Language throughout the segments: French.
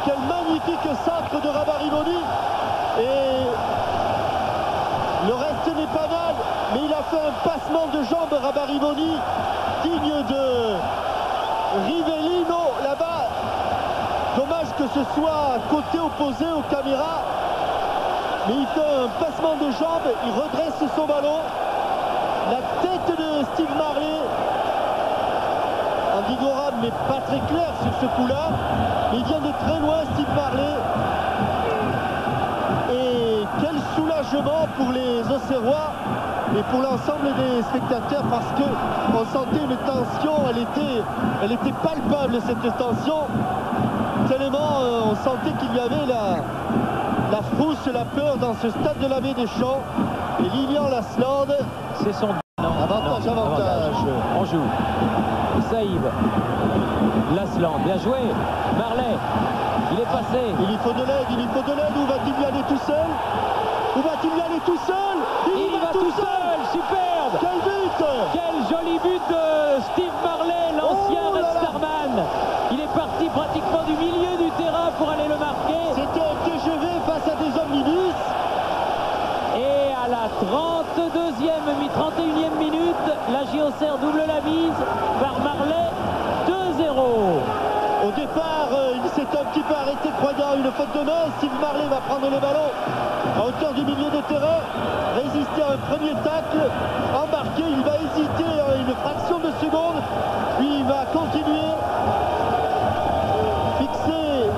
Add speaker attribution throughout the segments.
Speaker 1: quel magnifique centre de Rabariboni. Et le reste n'est pas mal, mais il a fait un passement de jambes, Rabariboni, digne de Rivellino là-bas. Dommage que ce soit côté opposé aux caméras, mais il fait un passement de jambes, il redresse son ballon. La tête de Steve Marley. Andy Goram n'est pas très clair sur ce coup-là, mais il vient de très loin, Steve Marley. Et quel soulagement pour les Auxerrois et pour l'ensemble des spectateurs, parce qu'on sentait une tension, elle était palpable, cette tension, tellement on sentait qu'il y avait la frousse, la peur dans ce stade de la Baie des Champs. Et Lilian Lasland,
Speaker 2: c'est son
Speaker 1: avantage.
Speaker 2: On joue. Saïb, Lasland, bien joué. Marley, il est passé.
Speaker 1: Il lui faut de l'aide, Où va-t-il y aller tout seul? Où va-t-il y aller tout seul?
Speaker 2: Il va tout seul. Superbe.
Speaker 1: Quel but!
Speaker 2: Quel joli but de Steve Marley, l'ancien Red Starman. Il est parti pratiquement du milieu du terrain pour aller le marquer.
Speaker 1: C'était un TGV face à des omnibus.
Speaker 2: Et à la 31e minute, la JOCR double la mise par Marley, 2-0.
Speaker 1: Au départ, il s'est un petit peu arrêté croyant une faute de main. Steve Marley va prendre le ballon à hauteur du milieu de terrain, résister à un premier tacle, embarquer, il va hésiter une fraction de seconde, puis il va continuer, fixer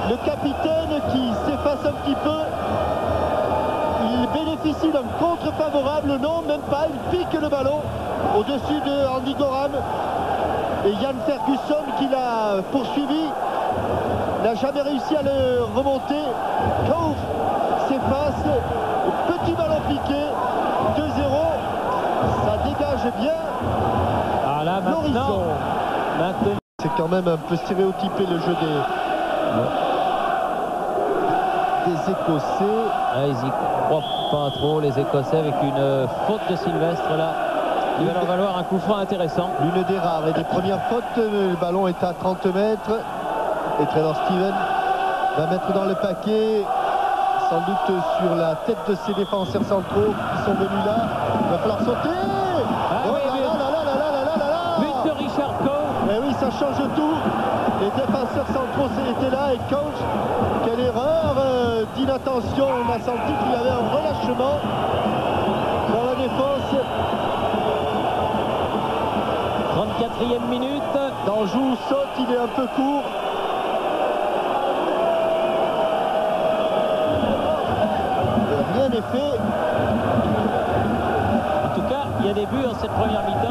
Speaker 1: le capitaine qui s'efface un petit peu. Il bénéficie d'un contre favorable, non, même pas, il pique le ballon au-dessus de Andy Goram. Et Yann Ferguson, qui l'a poursuivi, n'a jamais réussi à le remonter. Cove s'efface, petit ballon piqué, 2-0, ça dégage bien l'horizon. C'est quand même un peu stéréotypé le jeu des Écossais.
Speaker 2: Ah, ils y croient pas trop, les Écossais, avec une faute de Sylvestre là. Il va leur valoir un coup franc intéressant.
Speaker 1: L'une des rares et des premières fautes. Le ballon est à 30 mètres. Et Traynor Steven va mettre dans le paquet, sans doute sur la tête de ses défenseurs centraux qui sont venus là. Il va falloir sauter.
Speaker 2: But de Richard Cove.
Speaker 1: Et oui, ça change tout. Les défenseurs centraux étaient là et coach, quelle erreur d'inattention. On a senti qu'il y avait un relâchement dans la défense.
Speaker 2: 34e minute.
Speaker 1: Danjou saute, il est un peu court. Et rien n'est fait.
Speaker 2: En tout cas, il y a des buts en cette première mi-temps.